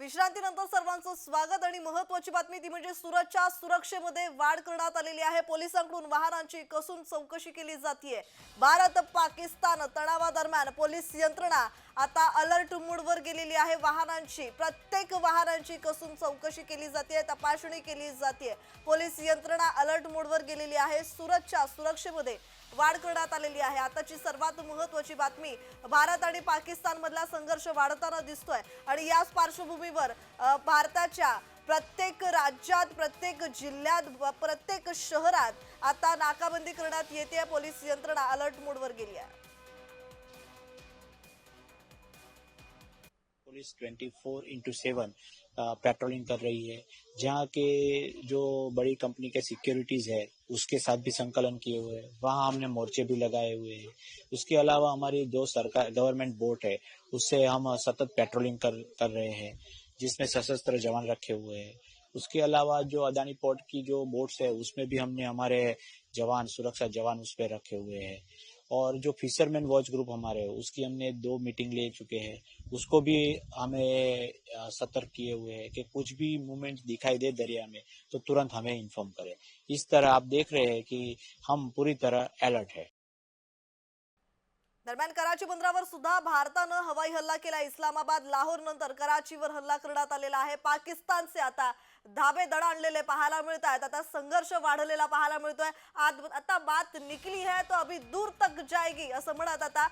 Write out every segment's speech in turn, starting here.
विश्रांतीनंतर सर्वांचं स्वागत आणि महत्त्वाची बातमी ती म्हणजे सुरतच्या सुरक्षेमध्ये वाढ करण्यात आलेली आहे। पोलिसांकडून वाहनांची कसून चौकशी केली जाते। भारत पाकिस्तान तणावादरम्यान पोलीस यंत्रणा आता अलर्ट मोडवर गेलेली आहे। प्रत्येक वाहनांची कसून चौकशी केली जाते, तपासणी केली जाते। पोलीस यंत्रणा अलर्ट मोडवर गेलेली आहे। सुरतच्या सुरक्षेमध्ये वाढ करण्यात आलेली आहे। आताची सर्वात महत्त्वाची बातमी, भारत आणि पाकिस्तान मधला संघर्ष वाढताना दिसतोय आणि याच पार्श्वभूमीवर भारताच्या प्रत्येक राज्यात, प्रत्येक जिल्ह्यात, प्रत्येक शहरात आता नाकाबंदी करण्यात येते। पोलीस यंत्रणा अलर्ट मोडवर गेली आहे। पुलिस 24/7 पेट्रोलिंग कर रही है। जहाँ के जो बड़ी कंपनी के सिक्योरिटीज है उसके साथ भी संकलन किए हुए हैं, वहाँ हमने मोर्चे भी लगाए हुए हैं। उसके अलावा हमारी जो सरकार गवर्नमेंट बोट है उससे हम सतत पेट्रोलिंग कर रहे हैं, जिसमें सशस्त्र जवान रखे हुए हैं। उसके अलावा जो अदानी पोर्ट की जो बोट्स है उसमें भी हमने हमारे जवान, सुरक्षा जवान उस पर रखे हुए हैं। और जो फिशरमैन वॉच ग्रुप हमारे उसकी हमने 2 मीटिंग ले चुके हैं, उसको भी हमें सतर्क किए हुए हैं कि कुछ भी मूवमेंट दिखाई दे दरिया में तो तुरंत हमें इन्फॉर्म करें। इस तरह आप देख रहे हैं कि हम पूरी तरह अलर्ट है। दरम्यान कराची बंदरावर सुद्धा भारतानं हवाई हल्ला केला। इस्लामाबाद लाहोर नंतर कराचीवर हल्ला करण्यात आलेला आहे। पाकिस्तानचे आता धाबे दणाणलेले पाहायला मिळत आहेत। आता संघर्ष वाढलेला पाहायला मिळतोय। आता बात निकली है तो अभी दूर तक जाएगी असं म्हणत आता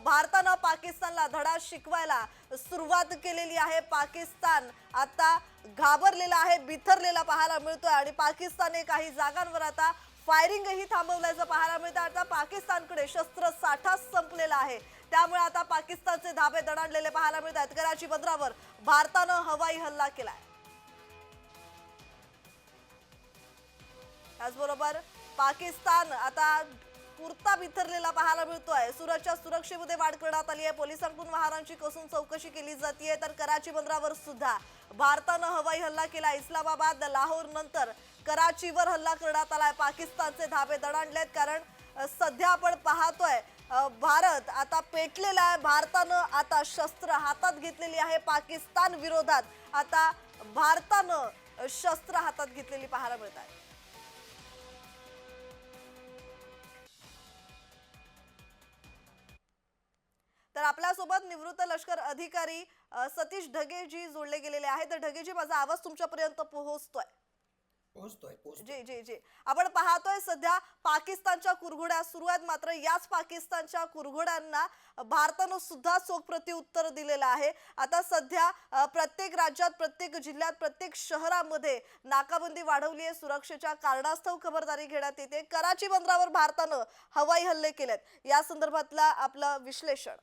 भारतानं पाकिस्तानला धडा शिकवायला सुरुवात केलेली आहे। पाकिस्तान आता घाबरलेला आहे, बिथरलेला पाहायला मिळतोय आणि पाकिस्तानने काही जागांवर आता फायरिंग ही थांबवल्याचं पाहायला मिळतं। आता पाकिस्तानकडे शस्त्र साठा संपलेला आहे, त्यामुळे आता पाकिस्तानचे धाबे दणाणलेले पाहायला मिळत आहेत। कराची बंदरावर भारतानं हवाई हल्ला केलाय। त्याचबरोबर पाकिस्तान आता पुरता बिथरलेला पाहायला मिळतोय। सुरतच्या सुरक्षेमध्ये वाढ करण्यात आली आहे। पोलिसांकडून वाहनांची कसून चौकशी केली जाते। तर कराची बंदरावर सुद्धा भारतानं हवाई हल्ला केला। इस्लामाबाद लाहोर नंतर कराचीवर हल्ला करण्यात आलाय। पाकिस्तानचे धाबे दणाणलेत, कारण सध्या आपण पाहतोय भारत आता पेटलेला आहे। भारतानं आता शस्त्र हातात घेतलेली आहे। पाकिस्तान विरोधात आता भारतानं शस्त्र हातात घेतलेली पाहायला मिळत आहे। तर आपल्यासोबत निवृत्त लष्कर अधिकारी सतीश ढगेजी जोडले गेलेले आहेत। तर ढगेजी, माझा आवाज तुमच्यापर्यंत पोहोचतोय? जी जी जी आपण पाहतोय सध्या पाकिस्तानच्या कुरघोड्या सुरू आहेत, मात्र याच पाकिस्तानच्या कुरघोड्यांना भारतानं सुद्धा चोख प्रत्युत्तर दिलेलं आहे। आता सध्या प्रत्येक राज्यात, प्रत्येक जिल्ह्यात, प्रत्येक शहरामध्ये नाकाबंदी वाढवली आहे। सुरक्षेच्या कारणास्तव खबरदारी घेण्यात येते। कराची बंदरावर भारतानं हवाई हल्ले केलेत, या संदर्भातला आपलं विश्लेषण?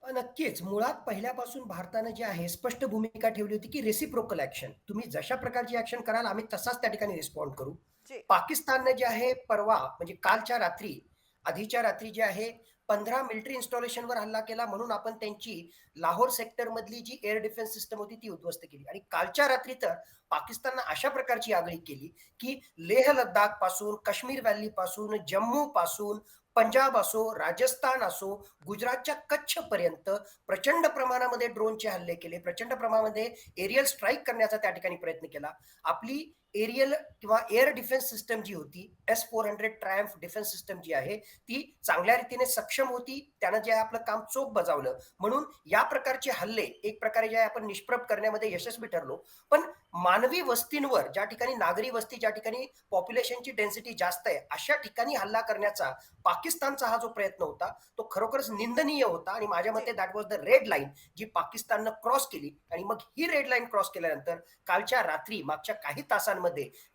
नक्कीच. मुळात पहिल्यापासून भारतानं जे आहे स्पष्ट भूमिका ठेवली होती, की रेसिप्रोकल ॲक्शन. तुम्ही जशा प्रकारची ॲक्शन कराल आम्ही तसाच त्या ठिकाणी रिस्पॉन्ड करू. जी पाकिस्ताननं जे आहे परवा म्हणजे कालच्या रात्री, आधीच्या रात्री जे आहे 15 मिलिटरी इन्स्टॉलेशनवर हल्ला केला, म्हणून आपण त्यांची लाहोर सेक्टरमधली जी एअर डिफेन्स सिस्टम होती ती उद्ध्वस्त केली. आणि कालच्या रात्री तर पाकिस्ताननं अशा प्रकारची आगळीक केली, की लेह लद्दाखपासून, काश्मीर व्हॅलीपासून, जम्मूपासून, पंजाब असो, राजस्थान असो, गुजरातच्या कच्छपर्यंत प्रचंड प्रमाणामध्ये ड्रोनचे हल्ले केले, प्रचंड प्रमाणामध्ये एरियल स्ट्राईक करण्याचा त्या ठिकाणी प्रयत्न केला। आपली एरियल किंवा एअर डिफेन्स सिस्टम जी होती, S-400 ट्रायम्फ डिफेन्स सिस्टम जी आहे ती चांगल्या रीतीने सक्षम होती। त्यानं जे आपलं काम चोख बजावलं, म्हणून या प्रकारचे हल्ले एक प्रकारे जे आपण निष्प्रभ करण्यामध्ये यशस्वी ठरलो। पण मानवी वस्तींवर, ज्या ठिकाणी नागरी वस्ती, ज्या ठिकाणी पॉप्युलेशनची डेन्सिटी जास्त आहे, अशा ठिकाणी हल्ला करण्याचा पाकिस्तानचा हा जो प्रयत्न होता तो खरोखरच निंदनीय होता। आणि माझ्या मते that was the red line जी पाकिस्ताननं क्रॉस केली। आणि मग ही रेड लाईन क्रॉस केल्यानंतर कालच्या रात्री, मागच्या काही तासांमध्ये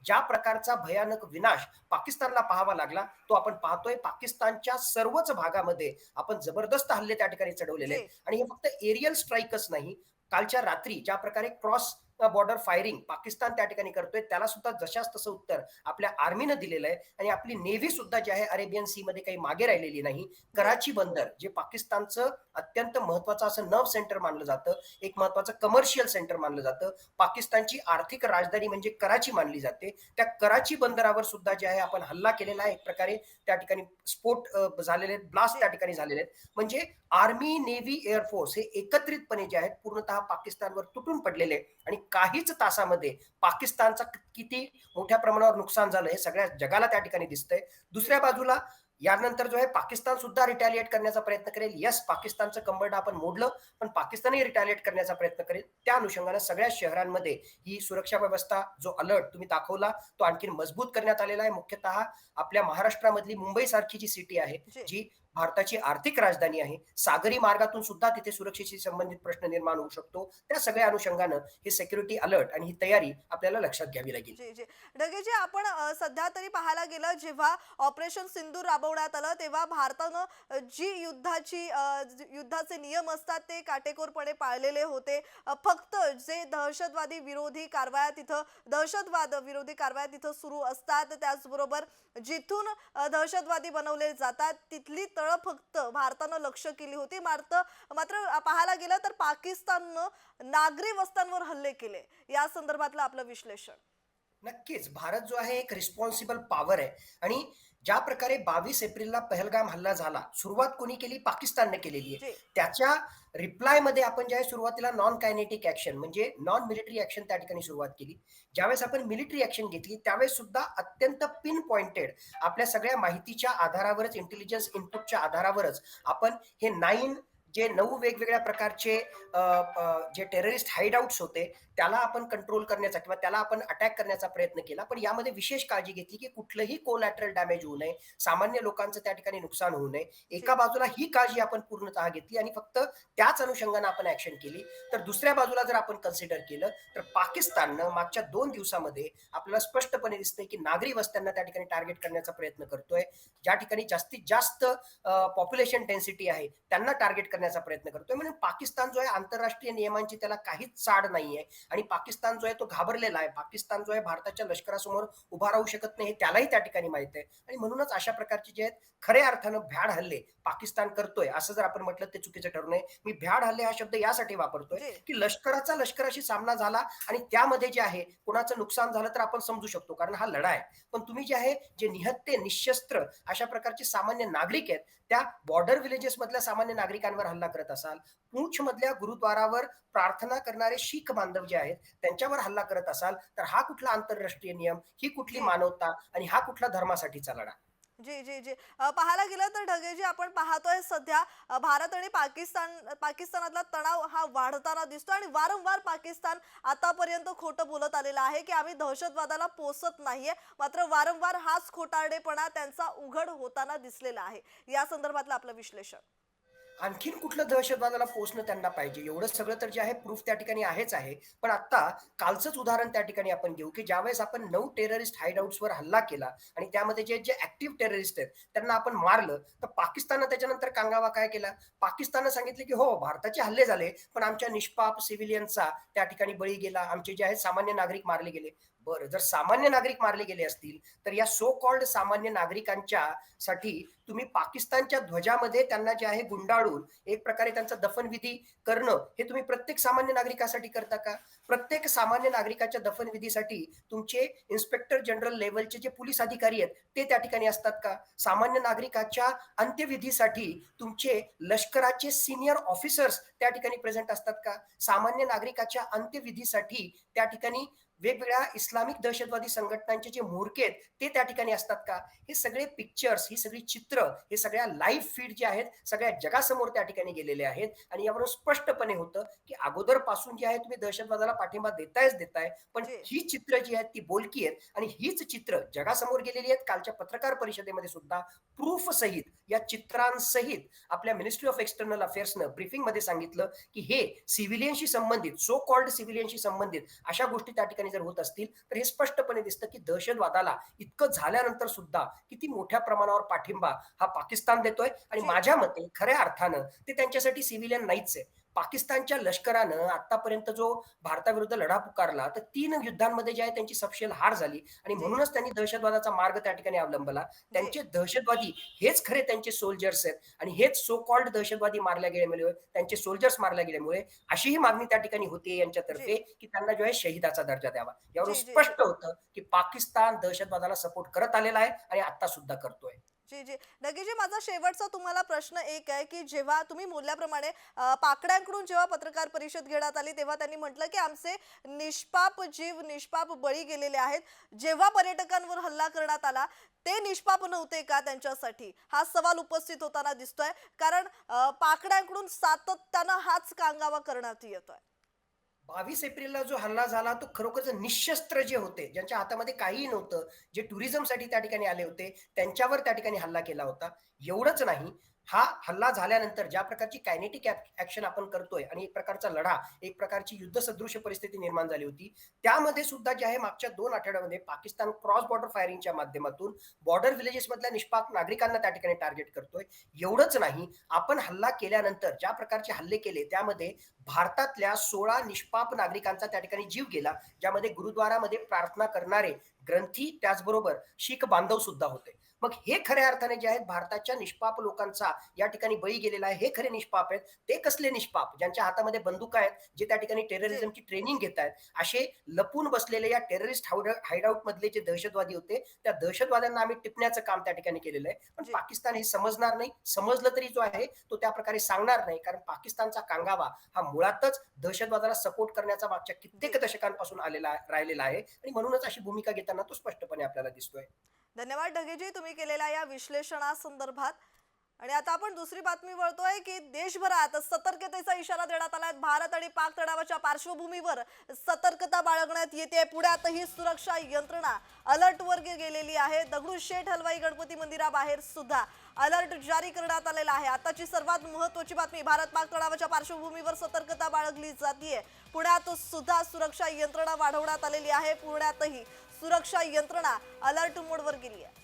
ज्या प्रकारचा भयानक विनाश पाकिस्तानला पाहावा लागला तो आपण पाहतोय। पाकिस्तानच्या सर्वच भागामध्ये आपण जबरदस्त हल्ले त्या ठिकाणी चढवलेले आहेत। आणि हे फक्त एरियल स्ट्राईकच नाही, कालच्या रात्री ज्या प्रकारे क्रॉस बॉर्डर फायरिंग पाकिस्तान त्या ठिकाणी करतोय, त्याला सुद्धा जशास तसं उत्तर आपल्या आर्मीनं दिलेलं आहे आणि आपली नेव्ही सुद्धा जी आहे अरेबियन सी मध्ये काही मागे राहिलेली नाही. कराची बंदर जे पाकिस्तानचं अत्यंत महत्वाचं असं नर्व सेंटर मानलं जातं, एक महत्वाचं कमर्शियल सेंटर मानलं जातं, पाकिस्तानची आर्थिक राजधानी म्हणजे कराची मानली जाते. त्या कराची बंदरावर सुद्धा जे आहे आपण हल्ला केलेला आहे, एक प्रकारे त्या ठिकाणी स्फोट झालेले आहेत, ब्लास्ट त्या ठिकाणी झालेले आहेत. म्हणजे आर्मी, नेव्ही, एअरफोर्स हे एकत्रितपणे जे आहेत पूर्णतः पाकिस्तानवर तुटून पडलेले आहे आणि काहीच तासामध्ये पाकिस्तानचा किती मोठ्या प्रमाणावर नुकसान झालं हे सगळ्या जगाला त्या ठिकाणी दिसतंय. दुसऱ्या बाजूला यानंतर जो आहे पाकिस्तान सुद्धा रिटॅलिएट करण्याचा प्रयत्न करेल. येस, पाकिस्तानचं कंबरडं आपण मोडलं, पण पाकिस्तानही रिटॅलिएट करण्याचा प्रयत्न करेल. त्या अनुषंगाने सगळ्या शहरांमध्ये ही सुरक्षा व्यवस्था जो अलर्ट तुम्ही दाखवला तो आणखी मजबूत करण्यात आलेला आहे. मुख्यतः आपल्या महाराष्ट्रामधली मुंबई सारखी जी सिटी आहे, जी जी भारताची आर्थिक राजधानी आहे, सागरी मार्गातून सुद्धा तिथे सुरक्षेशी संबंधित प्रश्न निर्माण होऊ शकतो. त्या सगळ्या अनुषंगानं हे सिक्युरिटी अलर्ट आणि ही तयारी आपल्याला लक्षात घ्यावी लागेल. जी जी ढगेजी, आपण सध्या तरी पाहायला गेलं, जेव्हा ऑपरेशन सिंदूर राबवण्यात आलं तेव्हा भारतानं जी युद्धाचे नियम असतात ते काटेकोरपणे पाळलेले होते. फक्त जे दहशतवादी विरोधी कारवाया तिथं दहशतवाद विरोधी कारवाया तिथं सुरू असतात, त्याचबरोबर जिथून दहशतवादी बनवले जातात तिथली तळ फक्त भारतानं लक्ष केली होती. मात्र पाहायला गेलं तर पाकिस्ताननं नागरी वस्त्यांवर हल्ले केले. या संदर्भातलं आपलं विश्लेषण. नक्कीच भारत जो आहे एक रिस्पॉन्सिबल पॉवर आहे आणि ज्या प्रकारे 22 एप्रिलला पहलगाम हल्ला झाला, सुरुवात कोणी केली? पाकिस्तानने केलेली आहे. जी त्याच्या रिप्लायमध्ये आपण ज्या सुरुवातीला नॉन कायनेटिक ऍक्शन म्हणजे नॉन मिलिटरी ऍक्शन त्या ठिकाणी सुरुवात केली. ज्यावेळेस आपण मिलिटरी ऍक्शन घेतली त्यावेळेस सुद्धा अत्यंत पिन पॉइंटेड आपल्या सगळ्या माहितीच्या आधारावरच, इंटेलिजन्स इनपुटच्या आधारावरच आपण हे 9 वेगवेगळ्या प्रकारचे जे टेररिस्ट हाईडआउट्स होते त्याला आपण कंट्रोल करण्याचा किंवा त्याला आपण अटॅक करण्याचा प्रयत्न केला. पण यामध्ये विशेष काळजी घेतली की कुठलंही कोलॅटरल डॅमेज होऊ नये, सामान्य लोकांचं त्या ठिकाणी नुकसान होऊ नये. एका जी बाजूला ही काळजी आपण पूर्णतः घेतली आणि फक्त त्याच अनुषंगाने आपण ऍक्शन केली. तर दुसऱ्या बाजूला जर आपण कन्सिडर केलं तर पाकिस्ताननं मागच्या 2 दिवसामध्ये आपल्याला स्पष्टपणे दिसतंय की नागरी वस्त्यांना त्या ठिकाणी टार्गेट करण्याचा प्रयत्न करतोय. ज्या ठिकाणी जास्तीत जास्त पॉप्युलेशन डेन्सिटी आहे त्यांना टार्गेट करण्याचा प्रयत्न करतोय. म्हणजे पाकिस्तान जो आहे आंतरराष्ट्रीय नियमांची त्याला काहीच चाड नाहीये आणि पाकिस्तान जो आहे तो घाबरलेला आहे. पाकिस्तान जो आहे भारताच्या लष्करासमोर उभा राहू शकत नाही हे त्यालाही त्या ठिकाणी माहित आहे आणि म्हणूनच अशा प्रकारचे जे आहेत खऱ्या अर्थानं भ्याड हल्ले पाकिस्तान करतोय असं जर आपण म्हटलं ते चुकीचं ठरू नये. मी भ्याड हल्ले हा शब्द यासाठी वापरतोय जी की लष्कराचा लष्कराशी सामना झाला आणि त्यामध्ये जे आहे कोणाचं नुकसान झालं तर आपण समजू शकतो कारण हा लढा आहे. पण तुम्ही जे आहे जे निहत्ते निशस्त्र अशा प्रकारचे सामान्य नागरिक आहेत त्या बॉर्डर विलेजेस मधल्या सामान्य नागरिकांवर हल्ला करत असाल, पूंछ मधल्या गुरुद्वारावर प्रार्थना करणारे शीख बांधव जे आहेत त्यांच्यावर हल्ला करत असाल तर हा कुठला आंतरराष्ट्रीय नियम, ही कुठली जी मानवता आणि हा कुठला धर्मासाठीचा लढा? जी जी जी पाहायला गेलं तर ढगेजी, आपण पाहतोय सध्या भारत आणि पाकिस्तानातला तणाव हा वाढताना दिसतो आणि वारंवार पाकिस्तान आतापर्यंत खोटं बोलत आलेला आहे की आम्ही दहशतवादाला पोसत नाहीये. मात्र वारंवार हाच खोटारडेपणा त्यांचा उघड होताना दिसलेला आहे. या संदर्भातलं आपलं विश्लेषण. आणखीन कुठलं दहशतवादाला पोचणं त्यांना पाहिजे एवढं सगळं तर जे आहे प्रूफ त्या ठिकाणी आहेच आहे. पण आता कालचंच उदाहरण त्या ठिकाणी आपण घेऊ की ज्यावेळेस आपण 9 टेररिस्ट हाईडआउट्सवर हल्ला केला आणि त्यामध्ये जे जे ऍक्टिव्ह टेररिस्ट आहेत त्यांना आपण मारलं तर पाकिस्ताननं त्याच्यानंतर कांगावा काय केला? पाकिस्ताननं सांगितलं की हो भारताचे हल्ले झाले पण आमच्या निष्पाप सिव्हिलियनचा त्या ठिकाणी बळी गेला, आमचे जे आहेत सामान्य नागरिक मारले गेले. बरं, जर सामान्य नागरिक मारले गेले असतील तर या सो कॉल्ड सामान्य नागरिकांच्या साठी तुम्ही पाकिस्तानच्या ध्वजामध्ये त्यांना जे आहे गुंडाळून एक प्रकारे त्यांचा दफनविधी करणं हे तुम्ही प्रत्येक सामान्य नागरिकासाठी करता का? प्रत्येक सामान्य नागरिकाच्या दफनविधीसाठी तुमचे इन्स्पेक्टर जनरल लेवलचे जे पोलीस अधिकारी आहेत ते त्या ठिकाणी असतात का? सामान्य नागरिकाच्या अंत्यविधीसाठी तुमचे लष्कराचे सिनियर ऑफिसर्स त्या ठिकाणी प्रेझेंट असतात का? सामान्य नागरिकाच्या अंत्यविधीसाठी त्या ठिकाणी वेगवेगळ्या इस्लामिक दहशतवादी संघटनांचे जे म्होरके आहेत ते त्या ठिकाणी असतात का? हे सगळे पिक्चर्स, ही सगळी चित्र, हे सगळ्या लाईव्ह फीड जे आहेत सगळ्या जगासमोर त्या ठिकाणी गेलेले आहेत आणि यावरून स्पष्टपणे होतं की अगोदर पासून जे आहे तुम्ही दहशतवादाला पाठिंबा देताय, पण जी ही चित्र जी आहेत ती बोलकी आहेत आणि हीच चित्र जगासमोर गेलेली आहेत. कालच्या पत्रकार परिषदेमध्ये सुद्धा प्रूफ सहित या चित्रांसहित आपल्या मिनिस्ट्री ऑफ एक्सटर्नल अफेअर्सनं ब्रीफिंग मध्ये सांगितलं की हे सिव्हिलियनशी संबंधित, सो कॉल्ड सिव्हिलियनशी संबंधित अशा गोष्टी त्या ठिकाणी जर होत असतील तर हे स्पष्टपणे दिसतं की दहशतवादाला इतकं झाल्यानंतर सुद्धा किती मोठ्या प्रमाणावर पाठिंबा हा पाकिस्तान देतोय आणि जी माझ्या मते खऱ्या अर्थानं ते त्यांच्यासाठी सिव्हिलियन नाहीच आहे. पाकिस्तानच्या लष्करानं आतापर्यंत जो भारताविरुद्ध लढा पुकारला, तर 3 युद्धांमध्ये जे आहे त्यांची सपशेल हार झाली आणि जी म्हणूनच त्यांनी दहशतवादाचा मार्ग त्या ठिकाणी अवलंबला. जी त्यांचे दहशतवादी हेच खरे त्यांचे सोल्जर्स आहेत आणि हेच सो कॉल्ड दहशतवादी मारल्या गेल्यामुळे, त्यांचे सोल्जर्स मारल्या गेल्यामुळे अशी ही मागणी त्या ठिकाणी होते जी यांच्यातर्फे, की त्यांना जो आहे शहीदाचा दर्जा द्यावा. यावरून जी जी जी स्पष्ट होतं, की पाकिस्तान दहशतवादाला सपोर्ट करत आलेला आहे आणि आता सुद्धा करतोय. जी, जी. नक्की जी माझा शेवटचा तुम्हाला प्रश्न एक आहे, की जेव्हा तुम्ही बोलल्याप्रमाणे पाकड्यांकडून जेव्हा पत्रकार परिषद घेण्यात आली, तेव्हा त्यांनी म्हटलं, की आमचे निष्पाप जीव, निष्पाप बळी गेलेले आहेत. जेव्हा पर्यटकांवर हल्ला करण्यात आला, ते निष्पाप नव्हते का त्यांच्यासाठी? हा सवाल उपस्थित होताना दिसतोय. कारण पाकड्यांकडून सातत्यानं हाच कांगावा करण्यात येतोय. 22 एप्रिलला जो हल्ला झाला तो खरोखरच निशस्त्र जे होते, ज्यांच्या हातामध्ये काहीही नव्हतं, जे टुरिझमसाठी त्या ठिकाणी आले होते, त्यांच्यावर त्या ठिकाणी हल्ला केला होता. एवढंच नाही, हा हल्ला झाल्यानंतर ज्या प्रकारची कायनेटिक ॲक्शन आपण करतोय आणि एक प्रकारचा लढा, एक प्रकारची युद्धसदृश परिस्थिती निर्माण झाली होती. त्यामध्ये सुद्धा जे आहे मागच्या 2 आठवड्यामध्ये पाकिस्तान क्रॉस बॉर्डर फायरिंगच्या माध्यमातून बॉर्डर विलेजेसमधल्या निष्पाप नागरिकांना त्या ठिकाणी टार्गेट करतोय. एवढंच नाही, आपण हल्ला केल्यानंतर ज्या प्रकारचे हल्ले केले त्यामध्ये भारतातल्या 16 निष्पाप नागरिकांचा त्या ठिकाणी जीव गेला, ज्यामध्ये गुरुद्वारामध्ये प्रार्थना करणारे ग्रंथी त्याचबरोबर शीख बांधव सुद्धा होते. मग हे खऱ्या अर्थाने जे आहेत भारताच्या निष्पाप लोकांचा या ठिकाणी बळी गेलेला आहे, हे खरे निष्पाप आहेत. ते कसले निष्पाप? ज्यांच्या हातामध्ये बंदुका आहेत, जे त्या ठिकाणी जी, टेररिझमची ट्रेनिंग घेत आहेत. असे लपून बसलेले या टेररिस्ट हाईडआउट मधले जे दहशतवादी होते, त्या दहशतवाद्यांना आम्ही टिपण्याचं काम त्या ठिकाणी केलेलं आहे. पण जी. पाकिस्तान हे समजणार नाही. समजलं तरी जो आहे तो त्या प्रकारे सांगणार नाही. कारण पाकिस्तानचा कांगावा हा मुळातच दहशतवादाला सपोर्ट करण्याचा मागच्या जी. कित्येक दशकांपासून राहिलेला आहे आणि म्हणूनच अशी भूमिका घेताना तो स्पष्टपणे आपल्याला दिसतोय. धन्यवाद ढगेजी तुम्ही केलेल्या या विश्लेषणासंदर्भात. आणि आता आपण दुसरी बातमी वळतोय, की देशभरात सतर्कतेचा इशारा देण्यात आलाय. भारत आणि पाक तणावाच्या पार्श्वभूमीवर सतर्कता बाळगण्यात येते. पुण्यातही सुरक्षा यंत्रणा अलर्टवर गेलेली आहे. दगडूशेठ हलवाई गणपती मंदिराबाहेर सुद्धा अलर्ट जारी करण्यात आलेला आहे. आताची सर्वात महत्त्वाची बातमी, भारत पाक तणावाच्या पार्श्वभूमीवर सतर्कता बाळगली जातीये. पुण्यात सुद्धा सुरक्षा यंत्रणा वाढवण्यात आलेली आहे. पुण्यातही सुरक्षा यंत्रणा अलर्ट मोडवर गेली आहे.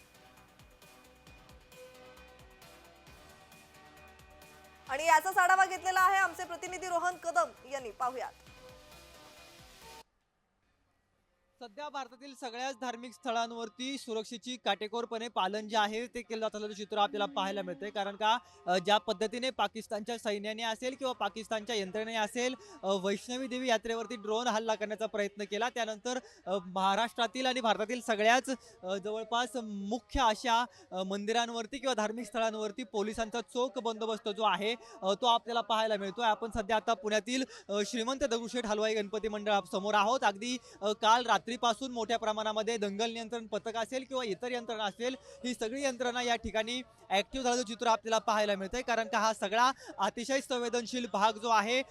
आणि याचाच आढावा घेतलेला आहे आमचे प्रतिनिधी रोहन कदम यांनी. पाहूयात. सध्या भारतातील सगळ्याच धार्मिक स्थळांवरती सुरक्षेची काटेकोरपणे पालन जे आहे ते केलं जातं चित्र आपल्याला पाहायला मिळतंय. कारण का ज्या पद्धतीने पाकिस्तानच्या सैन्याने असेल किंवा पाकिस्तानच्या यंत्रणेने असेल वैष्णवी देवी यात्रेवरती ड्रोन हल्ला करण्याचा प्रयत्न केला, त्यानंतर महाराष्ट्रातील आणि भारतातील सगळ्याच जवळपास मुख्य अशा मंदिरांवरती किंवा धार्मिक स्थळांवरती पोलिसांचा चोख बंदोबस्त जो आहे तो आपल्याला पाहायला मिळतोय. आपण सध्या आता पुण्यातील श्रीमंत दगडूशेठ हलवाई गणपती मंडळासमोर आहोत. अगदी काल रात्रीपासून मोठ्या प्रमाणामध्ये दंगल नियंत्रण पथक असेल किंवा इतर यंत्रणा असेल, ही सगळी यंत्रणा या ठिकाणी ऍक्टिव्ह झाल्याचं चित्र आपल्याला पाहायला मिळतंय. कारण का हा सगळा अतिशय संवेदनशील भाग जो आहे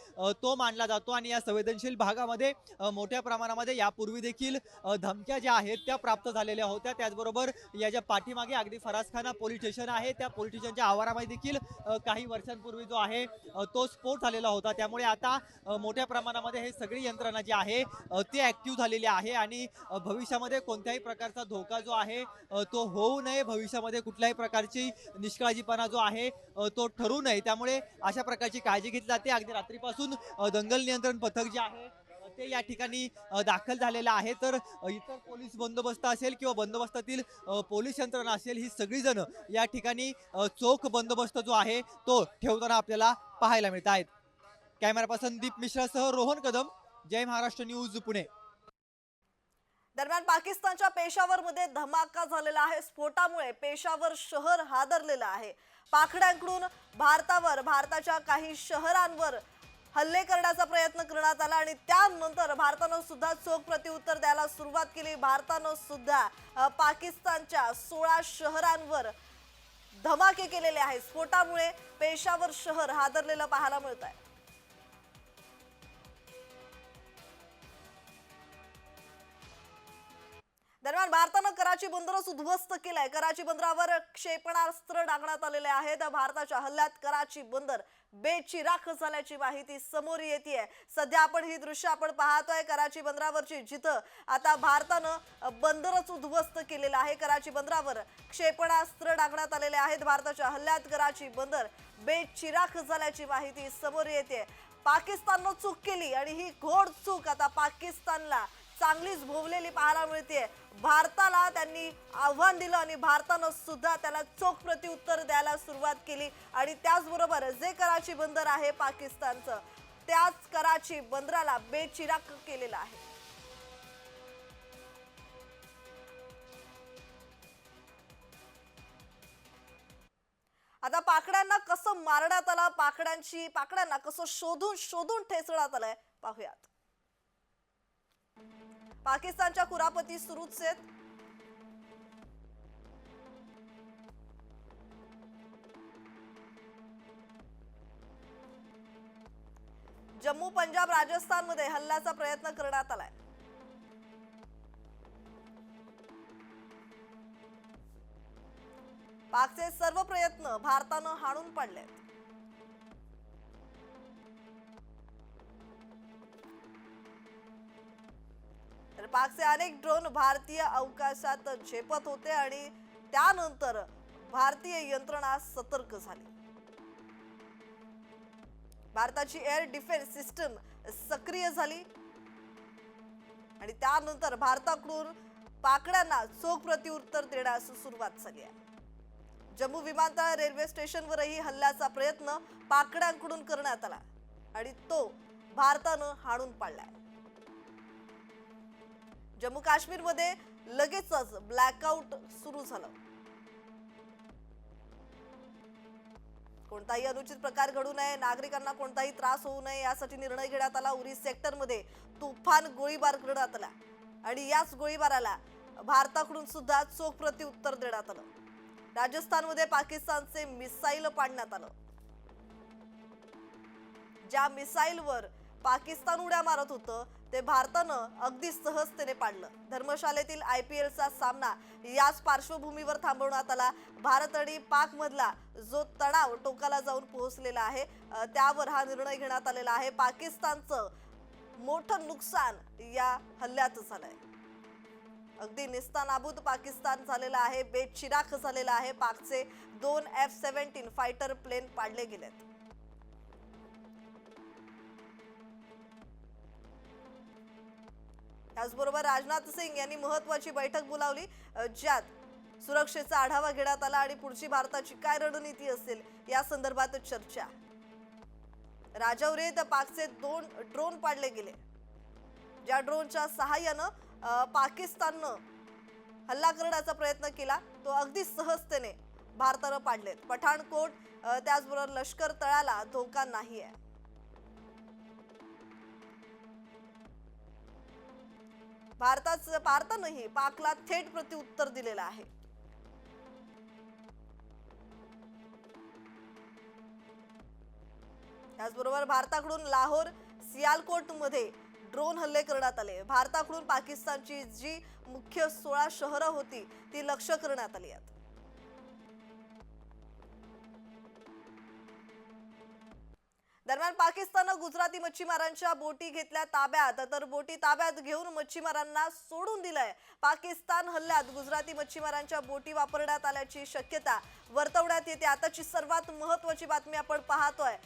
तो मानला जातो आणि या संवेदनशील भागामध्ये मोठ्या प्रमाणामध्ये यापूर्वी देखील धमक्या ज्या आहेत त्या प्राप्त झालेल्या होत्या. त्याचबरोबर याच्या पाठीमागे अगदी फरासखाना पोलीस स्टेशन आहे, त्या पोलीस स्टेशनच्या आवारामध्ये देखील काही वर्षांपूर्वी जो आहे तो स्फोट झालेला होता. त्यामुळे आता मोठ्या प्रमाणामध्ये हे सगळी यंत्रणा जी आहे ती ऍक्टिव्ह झालेली आहे आणि भविष्यामध्ये कोणत्याही प्रकारचा धोका जो आहे तो होऊ नये, भविष्यामध्ये कुठल्याही प्रकारची निष्काळजीपणा जो आहे तो ठरू नये, त्यामुळे अशा प्रकारची काळजी घेतली जाते. अगदी रात्रीपासून दंगल नियंत्रण पथक जे आहे ते या ठिकाणी दाखल झालेलं आहे. तर इतर पोलीस बंदोबस्त असेल किंवा बंदोबस्तातील पोलीस यंत्रणा असेल, ही सगळीजण या ठिकाणी चोख बंदोबस्त जो आहे तो ठेवताना आपल्याला पाहायला मिळत आहेत. कॅमेरा पर्सन दीप मिश्रासह रोहन कदम, जय महाराष्ट्र न्यूज, पुणे. दरम्यान पाकिस्तानच्या पेशावरमध्ये धमाका झालेला आहे. स्फोटामुळे पेशावर शहर हादरलेलं आहे. पाखड्यांकडून भारताच्या काही शहरांवर हल्ले करण्याचा प्रयत्न करण्यात आला आणि त्यानंतर भारतानं सुद्धा चोख प्रत्युत्तर द्यायला सुरुवात केली. भारतानं सुद्धा पाकिस्तानच्या 16 शहरांवर धमाके केलेले आहेत. स्फोटामुळे पेशावर शहर हादरलेलं पाहायला मिळत आहे. दरम्यान भारतानं कराची बंदरच उद्ध्वस्त केलंय. कराची बंदरावर क्षेपणास्त्र डागण्यात आलेले आहेत. भारताच्या हल्ल्यात कराची बंदर बेचिराख झाल्याची माहिती समोर येतेय. सध्या आपण ही दृश्य पाहतोय कराची बंदरावरची, जिथं आता भारतानं बंदरच उद्ध्वस्त केलेलं आहे. कराची बंदरावर क्षेपणास्त्र डागण्यात आलेले आहेत. भारताच्या हल्ल्यात कराची बंदर बेचिराख झाल्याची माहिती समोर येते. पाकिस्ताननं चूक केली आणि ही घोड चूक आता पाकिस्तानला चांगलीच भोवलेली पाहायला मिळते. भारताला त्यांनी आव्हान दिलं आणि भारतानं सुद्धा त्याला चोख प्रत्युत्तर द्यायला सुरुवात केली आणि त्याचबरोबर जे कराची बंदर आहे पाकिस्तानचं, त्याच कराची बंदराला बेचिराख केलेलं आहे. आता पाकड्यांना कसं मारण्यात आलं, पाकड्यांना कसं शोधून शोधून ठेचण्यात आलंय पाहूयात. पाकिस्तानच्या कुरापती सुरूच आहेत. जम्मू, पंजाब, राजस्थानमध्ये हल्ल्याचा प्रयत्न करण्यात आलाय. पाकचे सर्व प्रयत्न भारतानं हाणून पाडलेत. तर पाकचे अनेक ड्रोन भारतीय अवकाशात झेपत होते आणि त्यानंतर भारतीय यंत्रणा सतर्क झाली. भारताची एअर डिफेन्स सिस्टम सक्रिय झाली आणि त्यानंतर भारताकडून पाकड्यांना चोख प्रत्युत्तर देण्यास सुरुवात झाली आहे. जम्मू विमानतळ, रेल्वे स्टेशनवरही हल्ल्याचा प्रयत्न पाकड्यांकडून करण्यात आला आणि तो भारतानं हाणून पाडलाय. जम्मू काश्मीरमध्ये लगेचच ब्लॅकआउट सुरू झालं. कोणताही अनुचित प्रकार घडू नये, नागरिकांना कोणताही त्रास होऊ नये यासाठी निर्णय घेण्यात आला. उरी सेक्टरमध्ये तुफान गोळीबार करण्यात आला आणि याच गोळीबाराला भारताकडून सुद्धा चोख प्रत्युत्तर देण्यात आलं. राजस्थानमध्ये पाकिस्तानचे मिसाईल पाडण्यात आलं. ज्या मिसाईलवर पाकिस्तान उड्या मारत होतं ते भारतानं अगदी सहजतेने पाडलं. धर्मशालेतील IPLचा सामना याच पार्श्वभूमीवर थांबवण्यात आला. भारत आणि पाक मधला जो तणाव टोकाला जाऊन पोहोचलेला आहे त्यावर हा निर्णय घेण्यात आलेला आहे. पाकिस्तानचं मोठं नुकसान या हल्ल्यात झालंय. अगदी निस्तानाबूत पाकिस्तान झालेला आहे, बेचिराख झालेला आहे. पाकचे 2 F-17 फायटर प्लेन पाडले गेलेत. त्याचबरोबर राजनाथ सिंग यांनी महत्वाची बैठक बोलावली ज्यात सुरक्षेचा आढावा घेण्यात आला आणि पुढची भारताची काय रणनीती असेल या संदर्भात चर्चा. राजौरीत पाकचे 2 ड्रोन पाडले गेले. ज्या ड्रोनच्या सहाय्यानं पाकिस्ताननं हल्ला करण्याचा प्रयत्न केला तो अगदी सहजतेने भारतानं पाडलेत. पठाणकोट त्याचबरोबर लष्कर तळाला धोका नाही आहे. भारतानंही पाकला थेट प्रत्युत्तर दिलेलं आहे. त्याचबरोबर भारताकडून लाहोर, सियालकोट मध्ये ड्रोन हल्ले करण्यात आले. भारताकडून पाकिस्तानची जी मुख्य 16 शहरं होती ती लक्ष्य करण्यात आली आहेत. दरम्यान पाकिस्ताननं गुजराती मच्छीमारांच्या बोटी घेतल्या ताब्यात, तर बोटी ताब्यात घेऊन मच्छीमारांना सोडून दिलंय. पाकिस्तान हल्ल्यात गुजराती मच्छीमारांच्या बोटी वापरण्यात आल्याची शक्यता वर्तवण्यात येते. आताची सर्वात महत्त्वाची बातमी आपण पाहतोय.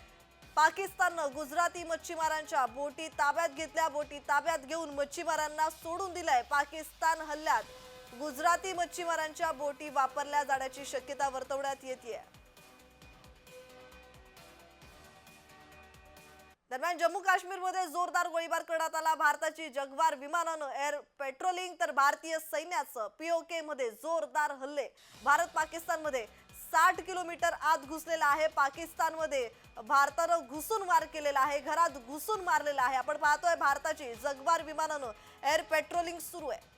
पाकिस्ताननं गुजराती मच्छीमारांच्या बोटी ताब्यात घेतल्या. बोटी ताब्यात घेऊन मच्छीमारांना सोडून दिलंय. पाकिस्तान हल्ल्यात गुजराती मच्छीमारांच्या बोटी वापरल्या जाण्याची शक्यता वर्तवण्यात येते. दरम्यान जम्मू काश्मीरमध्ये जोरदार गोळीबार करण्यात आला. भारताची जगवार विमानानं एअर पेट्रोलिंग तर भारतीय सैन्याचं POK मध्ये जोरदार हल्ले. भारत पाकिस्तानमध्ये 60 किलोमीटर आत घुसलेला आहे. पाकिस्तानमध्ये भारतानं घुसून मार केलेला आहे, घरात घुसून मारलेला आहे. आपण पाहतोय भारताची जगवार विमानानं एअर पेट्रोलिंग सुरू आहे.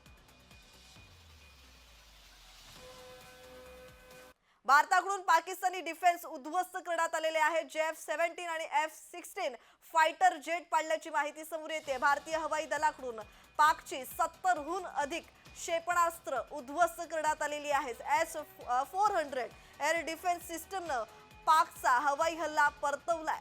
भारताकडून पाकिस्तानी डिफेन्स उद्ध्वस्त करण्यात आलेले आहे. JF-17 आणि F-16 फायटर जेट पाडल्याची माहिती समोर येते. भारतीय हवाई दलाकडून पाकची 70हून अधिक क्षेपणास्त्र उद्ध्वस्त करण्यात आलेली आहेत. S-400 एअर डिफेन्स सिस्टमनं पाकचा हवाई हल्ला परतवलाय.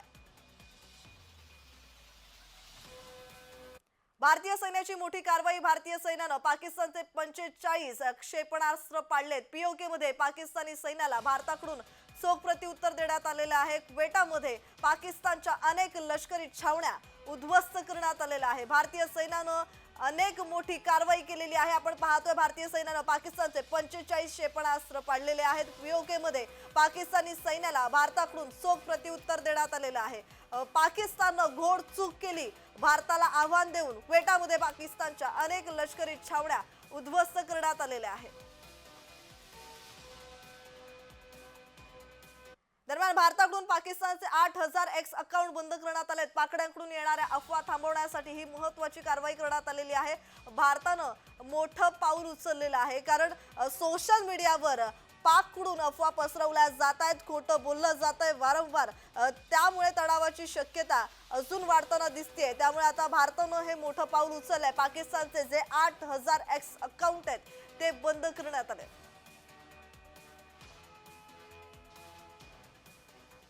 भारतीय सैन्याची मोठी कारवाई. भारतीय सैन्यानं पाकिस्तानचे 45 क्षेपणास्त्र पाडलेत. POK मध्ये पाकिस्तानी सैन्याला भारताकडून चोख प्रत्युत्तर देण्यात आलेलं आहे। क्वेटामध्ये पाकिस्तानच्या अनेक लष्करी छावण्या उद्ध्वस्त करण्यात आलेल्या आहे। भारतीय सैन्यानं अनेक मोठी कारवाई केलेली आहे। आपण पाहतोय भारतीय सैन्यानं पाकिस्तानचे 45 क्षेपणास्त्र पाडलेले आहेत। पीओके मध्ये पाकिस्तानी सैन्याला भारताकडून चोख प्रत्युत्तर देण्यात आलेलं आहे। पाकिस्ताननं घोड चूक केली, भारताला आव्हान देऊन क्वेटामध्ये पाकिस्तानच्या अनेक लष्करी छावण्या उद्ध्वस्त करण्यात आलेल्या आहेत। दरम्यान भारताकडून पाकिस्तानचे 8000 एक्स अकाउंट बंद करण्यात आलेत। पाकड्यांकडून येणाऱ्या अफवा थांबवण्यासाठी ही महत्त्वाची कारवाई करण्यात आलेली आहे। भारतानं मोठं पाऊल उचललेलं आहे, कारण सोशल मीडियावर पाककडून अफवा पसरवल्या जात आहेत, खोटं बोललं जात आहे वारंवार, त्यामुळे तणावाची शक्यता अजून वाढताना दिसतेय। त्यामुळे आता भारतानं हे मोठं पाऊल उचललंय। पाकिस्तानचे जे 8000 एक्स अकाउंट आहेत ते बंद करण्यात आले।